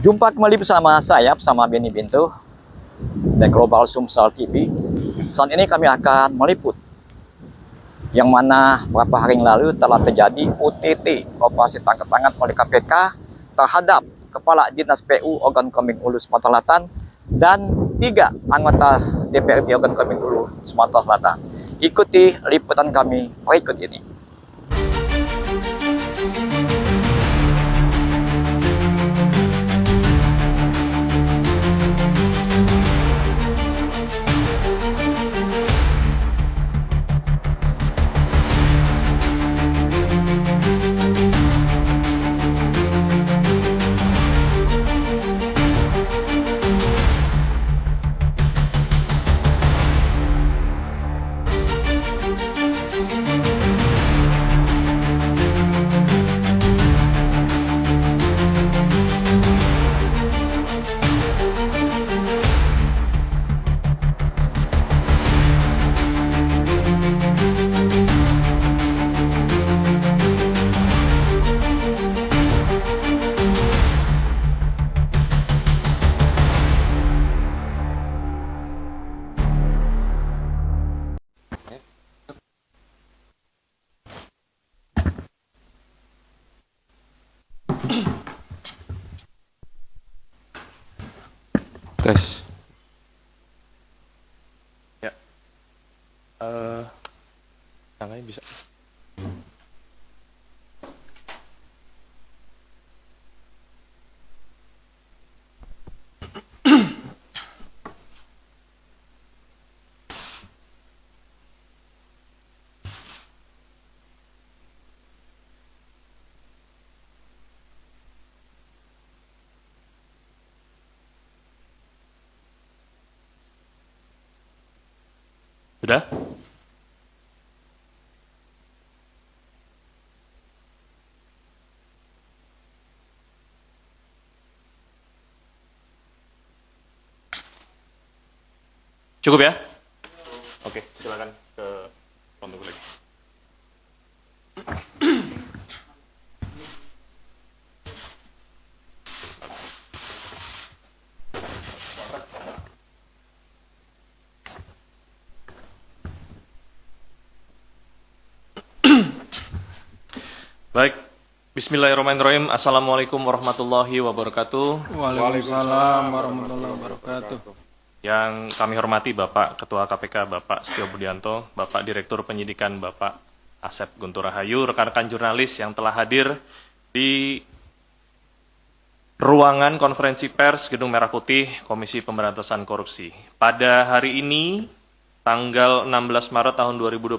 Jumpa kembali bersama saya, bersama Benny Bintu dan Global Sumsel TV. Saat ini kami akan meliput yang mana beberapa hari yang lalu telah terjadi OTT, operasi tangkap tangan oleh KPK terhadap Kepala Dinas PU Ogan Komering Ulu Sumatera Selatan dan 3 anggota DPRD Ogan Komering Ulu Sumatera Selatan. Ikuti liputan kami berikut ini. Tes. Ya. Tangannya bisa. Sudah? Cukup ya? Oke, silakan ke ruang tunggu lagi. Baik, bismillahirrahmanirrahim. Assalamualaikum warahmatullahi wabarakatuh. Waalaikumsalam warahmatullahi wabarakatuh. Yang kami hormati Bapak Ketua KPK Bapak Setio Budianto, Bapak Direktur Penyidikan Bapak Asep Guntur Rahayu, rekan-rekan jurnalis yang telah hadir di ruangan konferensi pers Gedung Merah Putih Komisi Pemberantasan Korupsi. Pada hari ini, tanggal 16 Maret tahun 2025,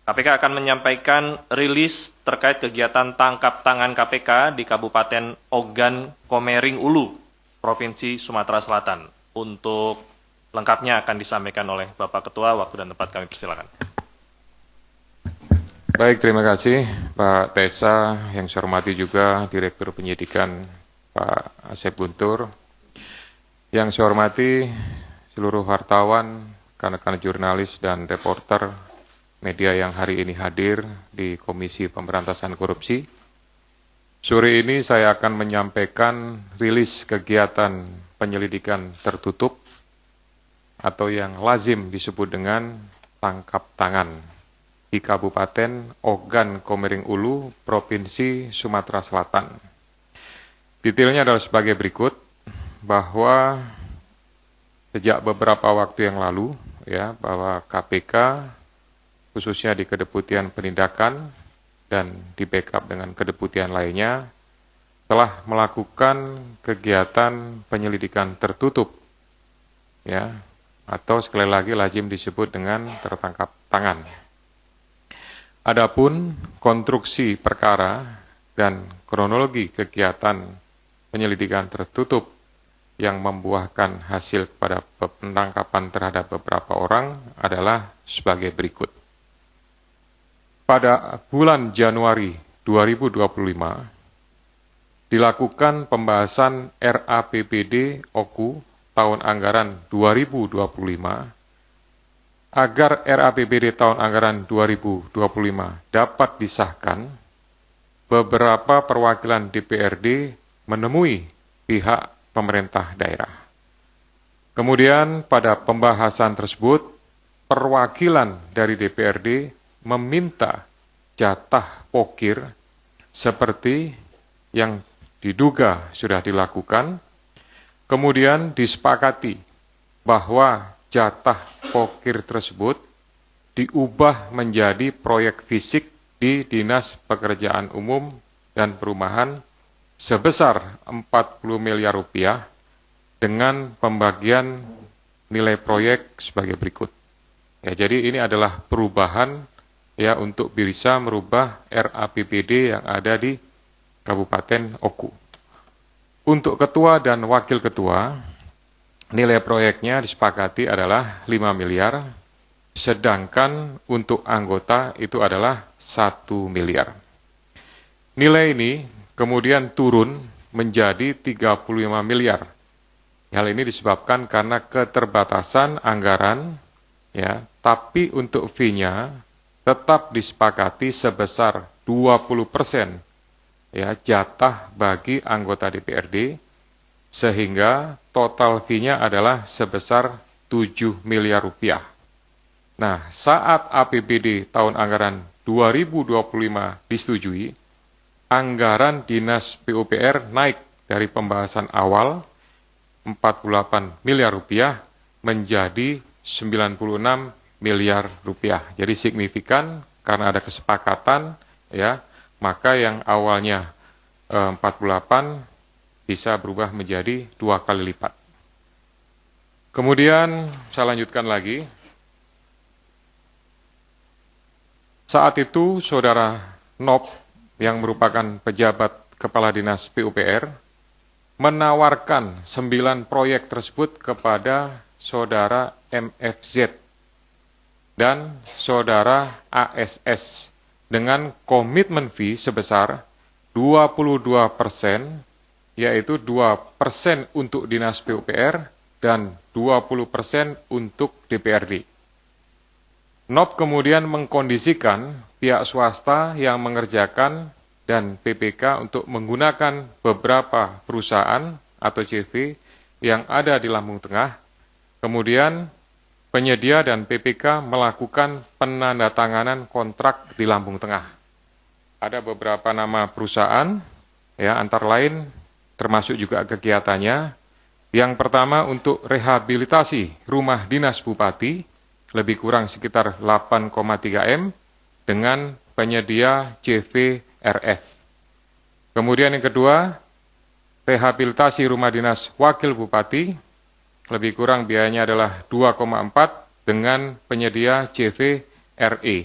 KPK akan menyampaikan rilis terkait kegiatan tangkap tangan KPK di Kabupaten Ogan Komering Ulu, Provinsi Sumatera Selatan. Untuk lengkapnya akan disampaikan oleh Bapak Ketua, waktu dan tempat kami persilakan. Baik, terima kasih Pak Tesa, yang saya hormati juga Direktur Penyidikan Pak Asep Guntur. Yang saya hormati seluruh wartawan, rekan-rekan jurnalis dan reporter media yang hari ini hadir di Komisi Pemberantasan Korupsi. Sore ini saya akan menyampaikan rilis kegiatan penyelidikan tertutup atau yang lazim disebut dengan tangkap tangan di Kabupaten Ogan Komering Ulu, Provinsi Sumatera Selatan. Detailnya adalah sebagai berikut, bahwa sejak beberapa waktu yang lalu, bahwa KPK khususnya di Kedeputian Penindakan dan di backup dengan kedeputian lainnya, telah melakukan kegiatan penyelidikan tertutup, atau sekali lagi lazim disebut dengan tertangkap tangan. Adapun konstruksi perkara dan kronologi kegiatan penyelidikan tertutup yang membuahkan hasil pada penangkapan terhadap beberapa orang adalah sebagai berikut. Pada bulan Januari 2025, dilakukan pembahasan RAPBD OKU tahun anggaran 2025 agar RAPBD tahun anggaran 2025 dapat disahkan. Beberapa perwakilan DPRD menemui pihak pemerintah daerah. Kemudian pada pembahasan tersebut, perwakilan dari DPRD meminta jatah pokir seperti yang diduga sudah dilakukan, kemudian disepakati bahwa jatah pokir tersebut diubah menjadi proyek fisik di Dinas Pekerjaan Umum dan Perumahan sebesar 40 miliar rupiah dengan pembagian nilai proyek sebagai berikut. Ya, jadi ini adalah perubahan ya untuk bisa merubah RAPBD yang ada di Kabupaten Oku. Untuk ketua dan wakil ketua, nilai proyeknya disepakati adalah 5 miliar, sedangkan untuk anggota itu adalah 1 miliar. Nilai ini kemudian turun menjadi 35 miliar. Hal ini disebabkan karena keterbatasan anggaran, ya, tapi untuk fee-nya tetap disepakati sebesar 20% ya, jatah bagi anggota DPRD, sehingga total fee-nya adalah sebesar 7 miliar rupiah. Nah, saat APBD tahun anggaran 2025 disetujui, anggaran Dinas PUPR naik dari pembahasan awal 48 miliar rupiah menjadi 96 miliar rupiah. Jadi signifikan karena ada kesepakatan ya, maka yang awalnya 48 bisa berubah menjadi 2 kali lipat. Kemudian saya lanjutkan lagi. Saat itu Saudara Nop yang merupakan pejabat Kepala Dinas PUPR menawarkan 9 proyek tersebut kepada Saudara MFZ dan Saudara ASS dengan komitmen fee sebesar 22%, yaitu 2% untuk Dinas PUPR dan 20% untuk DPRD. NOP kemudian mengkondisikan pihak swasta yang mengerjakan dan PPK untuk menggunakan beberapa perusahaan atau CV yang ada di Lampung Tengah. Kemudian penyedia dan PPK melakukan penandatanganan kontrak di Lampung Tengah. Ada beberapa nama perusahaan, ya, antara lain termasuk juga kegiatannya. Yang pertama untuk rehabilitasi rumah dinas Bupati, lebih kurang sekitar 8,3 M dengan penyedia CVRF. Kemudian yang kedua, rehabilitasi rumah dinas Wakil Bupati, lebih kurang biayanya adalah 2,4 dengan penyedia CVRE.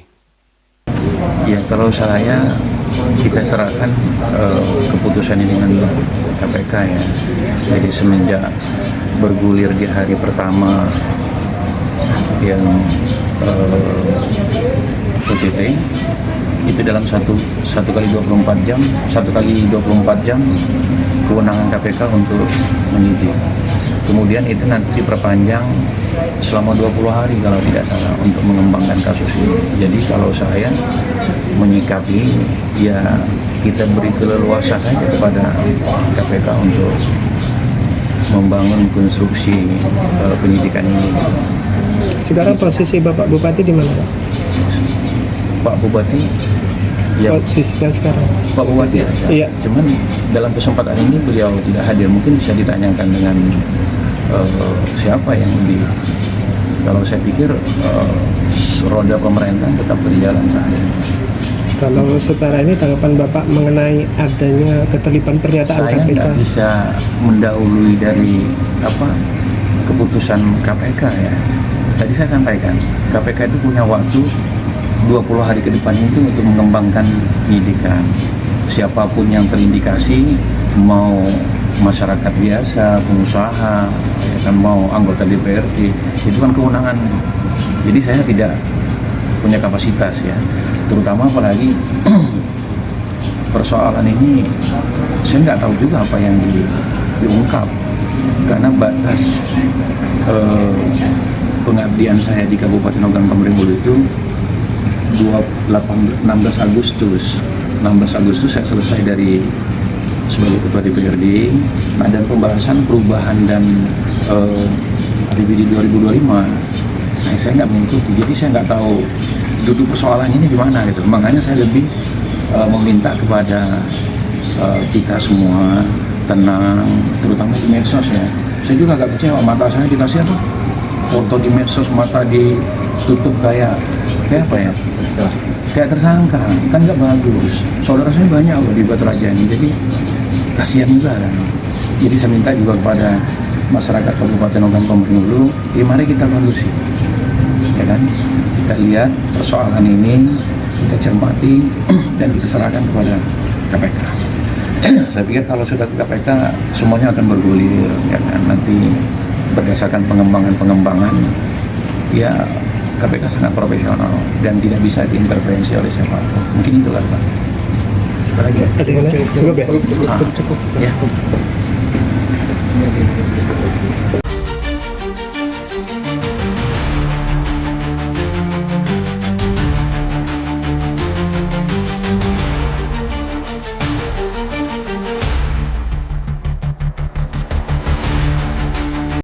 Ya, kalau saya, kita serahkan keputusan ini dengan KPK ya. Jadi semenjak bergulir di hari pertama yang OJT itu dalam satu kali 24 jam kewenangan KPK untuk menyidik. Kemudian itu nanti diperpanjang selama 20 hari kalau tidak salah untuk mengembangkan kasus ini. Jadi kalau saya menyikapi, ya kita beri keleluasan saja kepada KPK untuk membangun konstruksi penyidikan ini. Sekarang posisi Bapak Bupati di mana, Pak? Pak Bupati, ya, posisinya sekarang? Pak Bupati ada. Iya. Cuman dalam kesempatan ini beliau tidak hadir. Mungkin bisa ditanyakan dengan siapa yang kalau saya pikir roda pemerintahan tetap berjalan saat ini. Kalau secara ini tanggapan Bapak mengenai adanya keterlibatan pernyataan Saya KPK? nggak bisa mendahului dari keputusan KPK ya. Tadi saya sampaikan, KPK itu punya waktu 20 hari ke depan itu untuk mengembangkan penyidikan. Siapapun yang terindikasi, mau masyarakat biasa, pengusaha, ya kan, mau anggota DPRD, itu kan kewenangan. Jadi saya tidak punya kapasitas ya, terutama apalagi persoalan ini saya nggak tahu juga apa yang diungkap, karena batas pengabdian saya di Kabupaten Ogan Komering Ulu itu 16 Agustus saya selesai dari sebagai Ketua DPRD. Nah, dan pembahasan perubahan dan APBD 2025, nah saya nggak mengikuti, jadi saya nggak tahu duduk persoalannya ini di mana gitu. Makanya saya lebih meminta kepada kita semua tenang, terutama di medsos ya. Saya juga agak kecewa, mata saya dikasih apa? Foto di medsos, mata ditutup kayak apa ya? Kayak tersangka, kan nggak bagus. Saudara saya banyak loh di Batu Raja ini, jadi kasihan juga kan. Jadi saya minta juga kepada masyarakat Kabupaten Ogan Komering Ulu, ya mari kita kondusif, ya kan? Kita lihat persoalan ini, kita cermati dan kita serahkan kepada KPK. Saya pikir kalau sudah ke KPK semuanya akan bergulir, ya kan? Nanti berdasarkan pengembangan, ya KPK sangat profesional dan tidak bisa diintervensi oleh siapapun. Mungkin itulah Pak. Apa lagi ya? Ada yang lain? Cukup ya? Cukup. Ya.